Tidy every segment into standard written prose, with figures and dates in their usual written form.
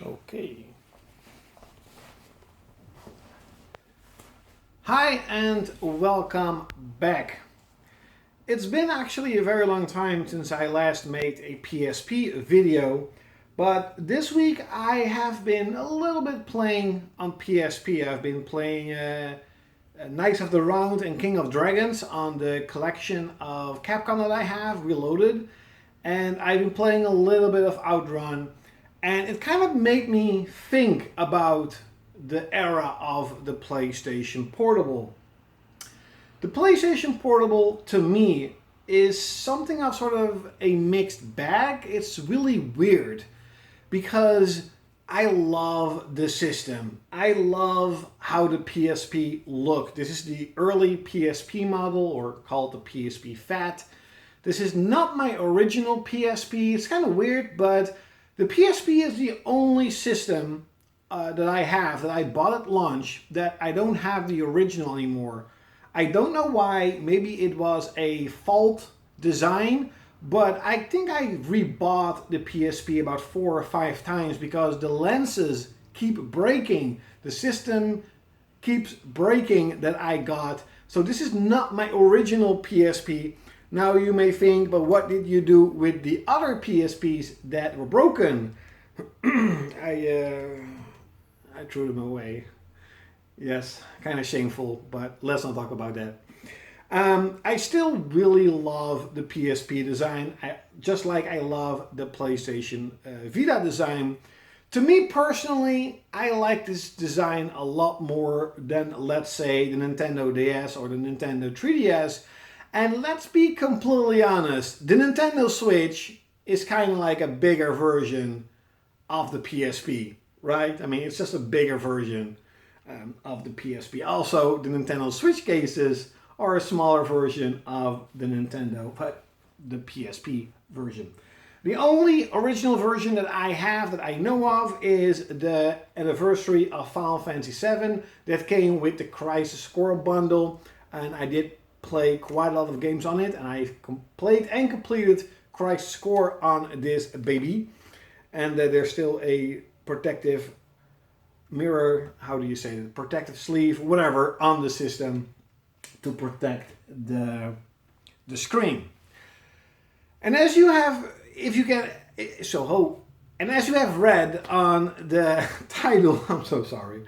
Okay. Hi and welcome back. It's been actually a very long time since I last made a PSP video, but this week I have been a little bit playing on PSP. I've been playing Knights of the Round and King of Dragons on the collection of Capcom that I have, Reloaded, and I've been playing a little bit of Outrun, and it kind of made me think about the era of the PlayStation Portable. The PlayStation Portable, to me, is something of sort of a mixed bag. It's really weird because I love the system. I love how the PSP looked. This is the early PSP model, or called the PSP Fat. This is not my original PSP. It's kind of weird, but the PSP is the only system that I have, that I bought at launch, that I don't have the original anymore. I don't know why. Maybe it was a fault design, but I think I rebought the PSP about 4 or 5 times because the lenses keep breaking. The system keeps breaking that I got. So this is not my original PSP. Now you may think, but what did you do with the other PSPs that were broken? I threw them away. Yes, kind of shameful, but let's not talk about that. I still really love the PSP design, just like I love the PlayStation Vita design. To me personally, I like this design a lot more than, let's say, the Nintendo DS or the Nintendo 3DS. And let's be completely honest, the Nintendo Switch is kind of like a bigger version of the PSP, right? I mean, it's just a bigger version of the PSP. Also, the Nintendo Switch cases are a smaller version of the Nintendo, but the PSP version. The only original version that I have that I know of is the anniversary of Final Fantasy VII that came with the Crisis Core bundle, and I did play quite a lot of games on it, and I played and completed Crisis Core on this baby. And there's still a protective mirror, how do you say it, protective sleeve, whatever, on the system to protect the screen. And as you have, if you can, and as you have read on the title, I'm so sorry,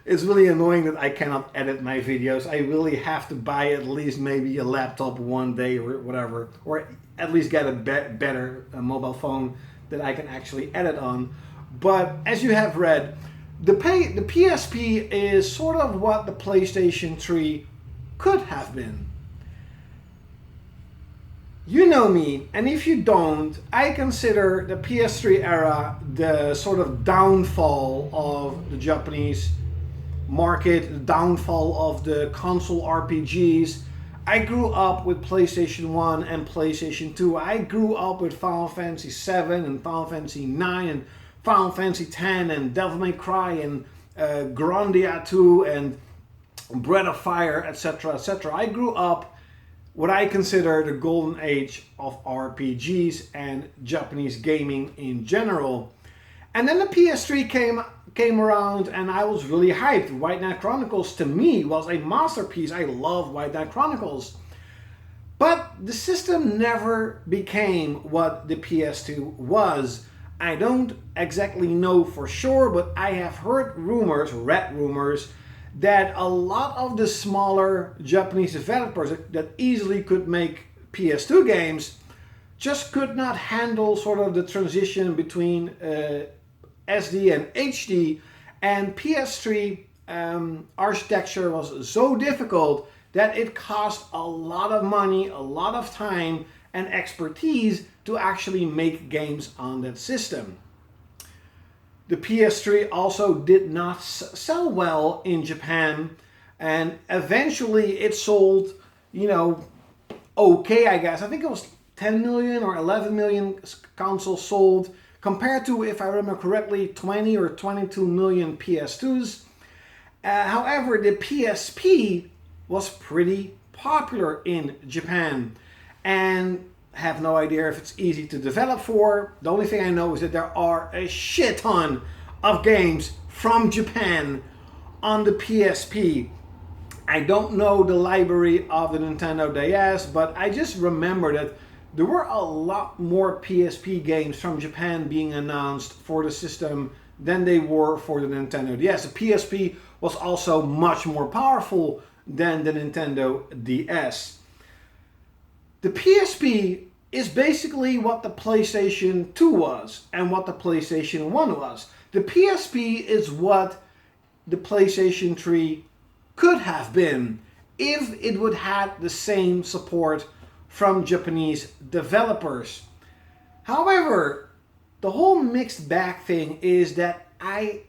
it's really annoying that I cannot edit my videos. I really have to buy at least maybe a laptop one day or whatever, or at least get a better mobile phone that I can actually edit on. But as you have read, the PSP is sort of what the PlayStation 3 could have been. You know me, and if you don't, I consider the PS3 era the sort of downfall of the Japanese market, the downfall of the console RPGs. I grew up with PlayStation 1 and PlayStation 2. I grew up with Final Fantasy 7 and Final Fantasy 9 and Final Fantasy 10 and Devil May Cry and Grandia 2 and Breath of Fire, etc., etc. I grew up what I consider the golden age of RPGs and Japanese gaming in general. And then the PS3 came around, and I was really hyped. White Knight Chronicles, to me, was a masterpiece. I love White Knight Chronicles. But the system never became what the PS2 was. I don't exactly know for sure, but I have heard rumors, read rumors, that a lot of the smaller Japanese developers that easily could make PS2 games just could not handle sort of the transition between SD and HD, and PS3 architecture was so difficult that it cost a lot of money, a lot of time and expertise to actually make games on that system. The PS3 also did not sell well in Japan, and eventually it sold, okay, I guess. I think it was 10 million or 11 million consoles sold, compared to, if I remember correctly, 20 or 22 million PS2s. However, the PSP was pretty popular in Japan, and have no idea if it's easy to develop for. The only thing I know is that there are a shit ton of games from Japan on the PSP. I don't know the library of the Nintendo DS, but I just remember that there were a lot more PSP games from Japan being announced for the system than they were for the Nintendo DS. The PSP was also much more powerful than the Nintendo DS. The PSP is basically what the PlayStation 2 was and what the PlayStation 1 was. The PSP is what the PlayStation 3 could have been if it would have the same support from Japanese developers. However, the whole mixed bag thing is that I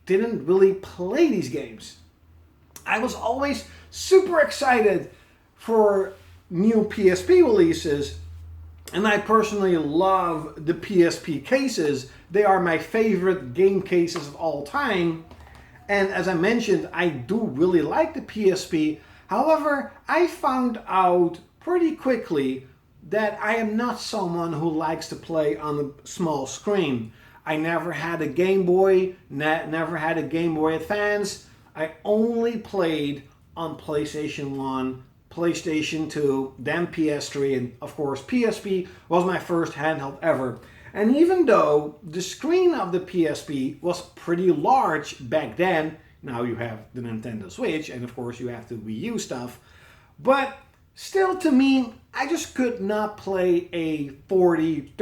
didn't really play these games. I was always super excited for new PSP releases, and I personally love the PSP cases. They are my favorite game cases of all time. And as I mentioned, I do really like the PSP. However, I found out pretty quickly that I am not someone who likes to play on a small screen. I never had a Game Boy, never had a Game Boy Advance. I only played on PlayStation 1, PlayStation 2, then PS3, and of course PSP was my first handheld ever. And even though the screen of the PSP was pretty large back then, now you have the Nintendo Switch and of course you have the Wii U stuff, but still to me, I just could not play a 40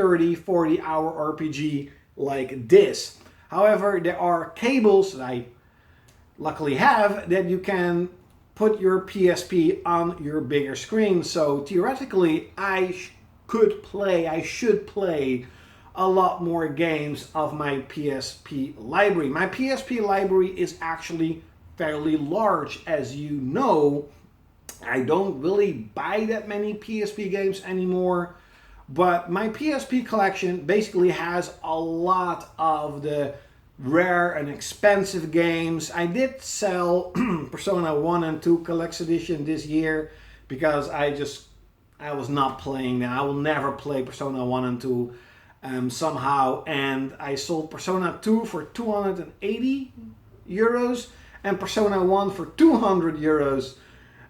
hour RPG like this. However, there are cables that I luckily have that you can put your PSP on your bigger screen. So theoretically, I should play a lot more games of my PSP library. My PSP library is actually fairly large. As you know, I don't really buy that many PSP games anymore, but my PSP collection basically has a lot of the rare and expensive games. I did sell Persona 1 and 2 Collector's Edition this year because I was not playing them. I will never play Persona 1 and 2 somehow, and I sold Persona 2 for 280 euros and Persona 1 for 200 euros.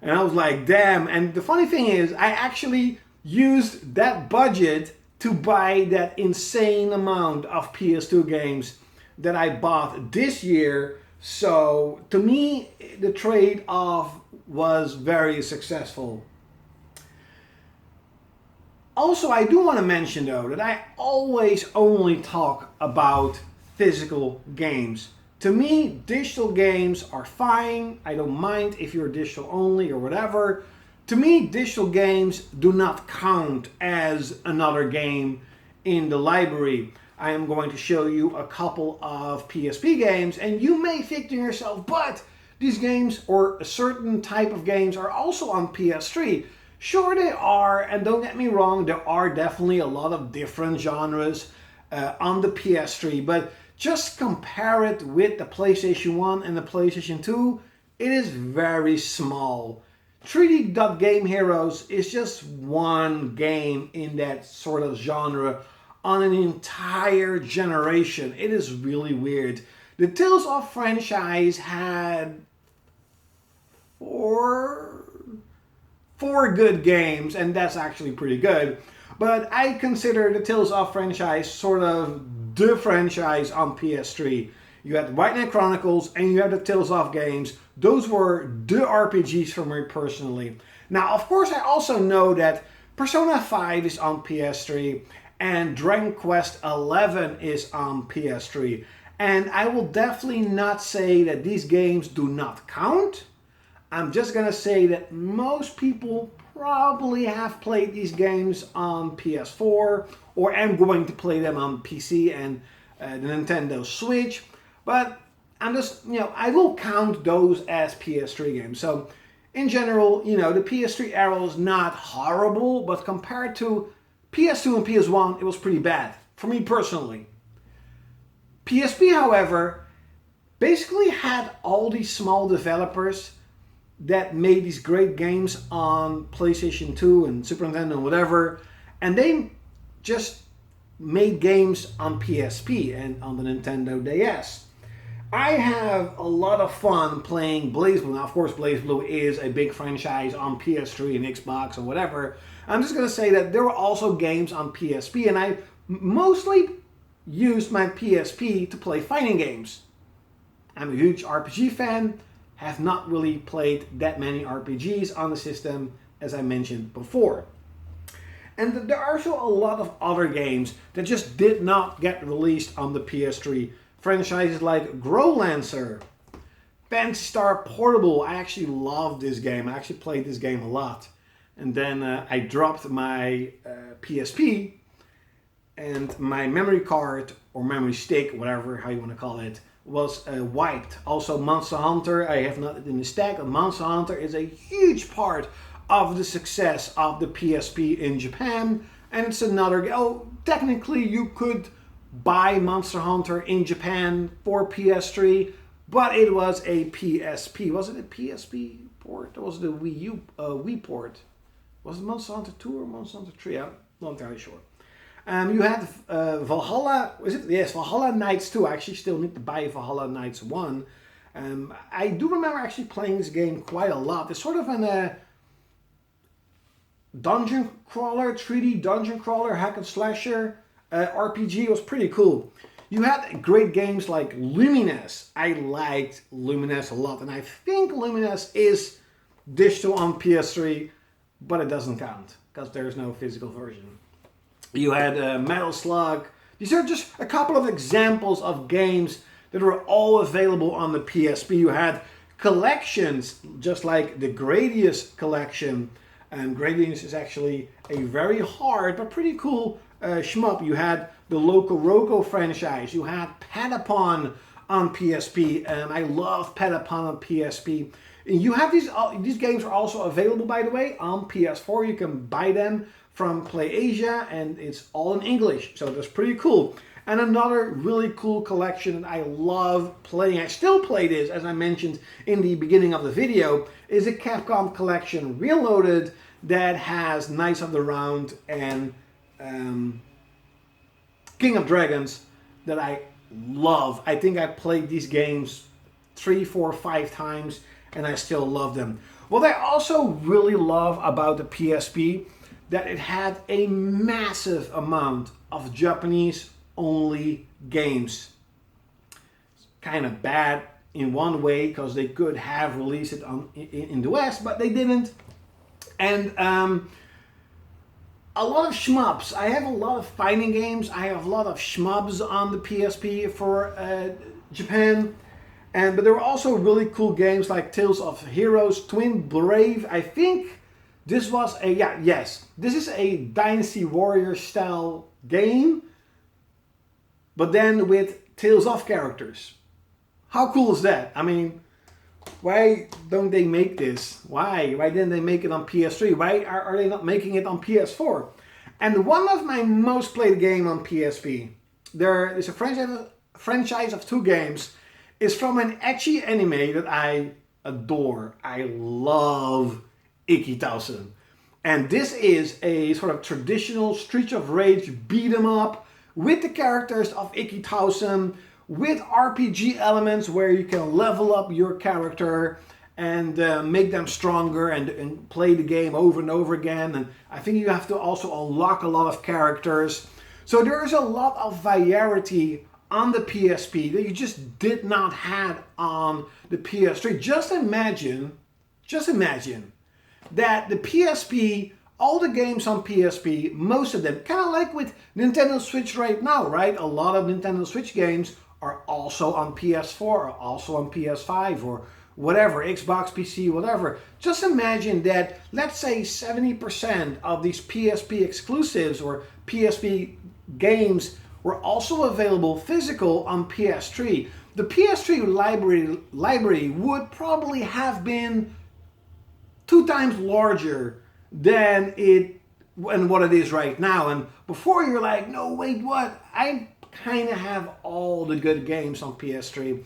And I was like, damn. And the funny thing is, I actually used that budget to buy that insane amount of PS2 games that I bought this year. So to me, the trade-off was very successful. Also, I do want to mention though that I always only talk about physical games. To me, digital games are fine. I don't mind if you're digital only or whatever. To me, digital games do not count as another game in the library. I am going to show you a couple of PSP games, and you may think to yourself, but these games or a certain type of games are also on PS3. Sure they are, and don't get me wrong, there are definitely a lot of different genres on the PS3, but just compare it with the PlayStation 1 and the PlayStation 2, it is very small. 3D Dot Game Heroes is just one game in that sort of genre on an entire generation. It is really weird. The Tales of franchise had four good games, and that's actually pretty good. But I consider the Tales of franchise sort of the franchise on PS3. You had White Knight Chronicles and you had the Tales of games. Those were the RPGs for me personally. Now, of course, I also know that Persona 5 is on PS3 and Dragon Quest 11 is on PS3. And I will definitely not say that these games do not count. I'm just gonna say that most people probably have played these games on PS4 or am going to play them on PC and the Nintendo Switch. But I'm just, I will count those as PS3 games. So in general, the PS3 era was not horrible, but compared to PS2 and PS1, it was pretty bad for me personally. PSP, however, basically had all these small developers that made these great games on PlayStation 2 and Super Nintendo and whatever, and they just made games on PSP and on the Nintendo DS. I have a lot of fun playing BlazBlue. Now, of course, BlazBlue is a big franchise on PS3 and Xbox or whatever. I'm just going to say that there were also games on PSP, and I mostly used my PSP to play fighting games. I'm a huge RPG fan, have not really played that many RPGs on the system, as I mentioned before. And there are also a lot of other games that just did not get released on the PS3. Franchises like Growlancer, Phantasy Star Portable. I actually love this game. I actually played this game a lot. And then I dropped my PSP, and my memory card or memory stick, whatever how you want to call it, was wiped. Also Monster Hunter, I have not in the stack, but Monster Hunter is a huge part of the success of the PSP in Japan. And it's another, technically you could buy Monster Hunter in Japan for PS3, but it was a PSP. Was it a PSP port? Or was it a Wii port? Was it Monster Hunter 2 or Monster Hunter 3? I'm not entirely sure. You had Valhalla, is it? Yes, Valhalla Knights 2. I actually still need to buy Valhalla Knights 1. I do remember actually playing this game quite a lot. It's sort of an dungeon crawler, 3D dungeon crawler, hack and slasher RPG. It was pretty cool. You had great games like Lumines. I liked Lumines a lot, and I think Lumines is digital on PS3, but it doesn't count because there's no physical version. You had Metal Slug. These are just a couple of examples of games that were all available on the PSP. You had collections, just like the Gradius collection. And Gradius is actually a very hard but pretty cool shmup. You had the Loco Roco franchise. You had Patapon on PSP. I love Patapon on PSP. And you have these games are also available, by the way, on PS4. You can buy them from PlayAsia, and it's all in English, so that's pretty cool. And another really cool collection that I love playing, I still play this, as I mentioned in the beginning of the video, is a Capcom collection Reloaded that has Knights of the Round and King of Dragons that I love. I think I played these games 3, 4, 5 times, and I still love them. What I also really love about the PSP, that it had a massive amount of Japanese-only games. It's kind of bad in one way because they could have released it in the West, but they didn't. And a lot of shmups. I have a lot of fighting games. I have a lot of shmups on the PSP for Japan. But there were also really cool games like Tales of Heroes, Twin Brave. I think this was this is a Dynasty Warrior style game, but then with Tales of characters. How cool is that? I mean, why don't they make this? Why didn't they make it on PS3? Why are they not making it on PS4? And one of my most played game on PSP, there is a franchise of 2 games, is from an ecchi anime that I adore. I love Ikki-Tausen. And this is a sort of traditional Streets of Rage beat 'em up with the characters of Ikki-Tausen, with RPG elements where you can level up your character and make them stronger and play the game over and over again. And I think you have to also unlock a lot of characters. So there is a lot of variety on the PSP that you just did not have on the PS3. Just imagine that the PSP, all the games on PSP, most of them, kind of like with Nintendo Switch right now, right? A lot of Nintendo Switch games are also on PS4, or also on PS5, or whatever, Xbox, PC, whatever. Just imagine that, let's say 70% of these PSP exclusives or PSP games were also available physical on PS3. The PS3 library would probably have been 2 times larger than what it is right now. And before you're like, no, wait, what? I kind of have all the good games on PS3.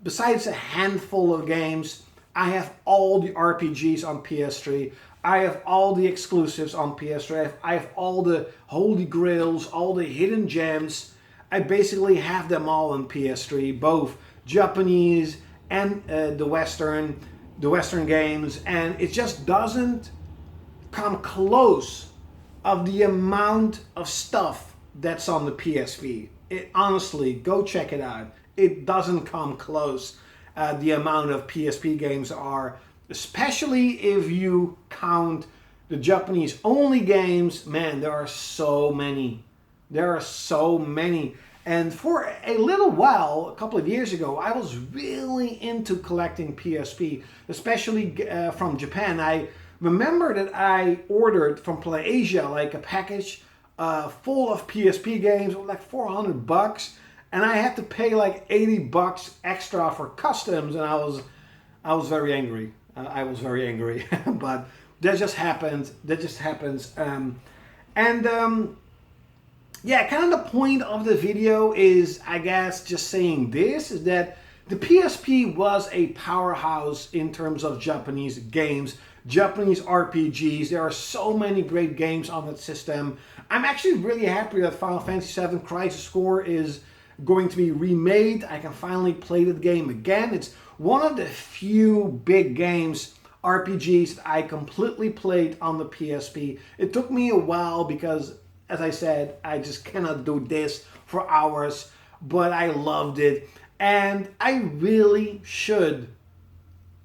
Besides a handful of games, I have all the RPGs on PS3. I have all the exclusives on PS3. I have all the holy grails, all the hidden gems. I basically have them all on PS3, both Japanese and the Western games, and it just doesn't come close of the amount of stuff that's on the PSP. It honestly, go check it out. It doesn't come close. The amount of PSP games are, especially if you count the Japanese only games. Man, there are so many. There are so many. And for a little while, a couple of years ago, I was really into collecting PSP, especially from Japan. I remember that I ordered from PlayAsia like a package full of PSP games, like $400, and I had to pay like $80 extra for customs, and I was very angry. I was very angry, but that just happened. That just happens. Yeah, kind of the point of the video is, I guess, just saying this, is that the PSP was a powerhouse in terms of Japanese games, Japanese RPGs. There are so many great games on that system. I'm actually really happy that Final Fantasy VII Crisis Core is going to be remade. I can finally play the game again. It's one of the few big games, RPGs, that I completely played on the PSP. It took me a while because, as I said, I just cannot do this for hours, but I loved it. And I really should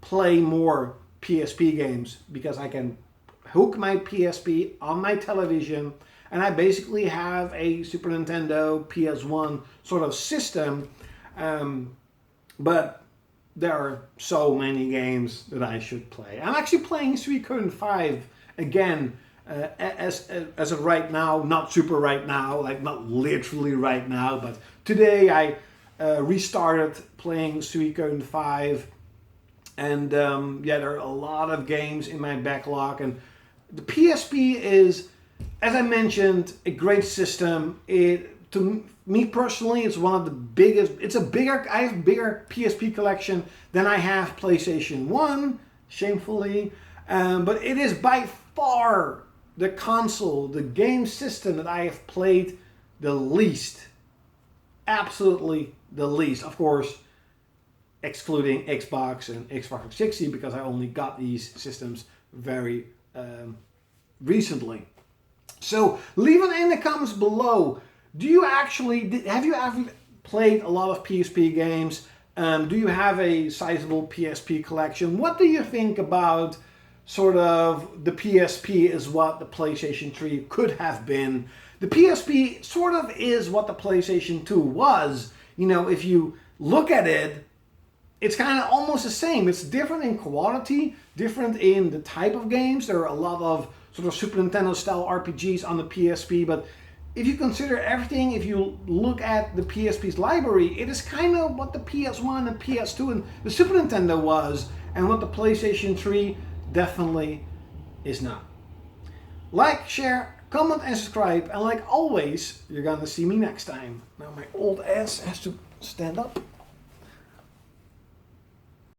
play more PSP games because I can hook my PSP on my television, and I basically have a Super Nintendo PS1 sort of system. But there are so many games that I should play. I'm actually playing Suikoden 5 again as of right now, not super right now, like not literally right now, but today I restarted playing Suikoden 5, and yeah, there are a lot of games in my backlog, and the PSP is, as I mentioned, a great system. To me personally, it's one of the biggest. I have a bigger PSP collection than I have PlayStation 1, shamefully, but it is by far the console, the game system that I have played the least. Absolutely the least. Of course, excluding Xbox and Xbox 360, because I only got these systems very recently. So leave it in the comments below. Have you ever played a lot of PSP games? Do you have a sizable PSP collection? What do you think about sort of the PSP is what the PlayStation 3 could have been? The PSP sort of is what the PlayStation 2 was. You know, if you look at it, it's kind of almost the same. It's different in quality, different in the type of games. There are a lot of sort of Super Nintendo style RPGs on the PSP, but if you consider everything, if you look at the PSP's library, it is kind of what the PS1 and PS2 and the Super Nintendo was, and what the PlayStation 3 definitely is not. Like, share, comment, and subscribe, and like always, you're gonna see me next time. Now my old ass has to stand up.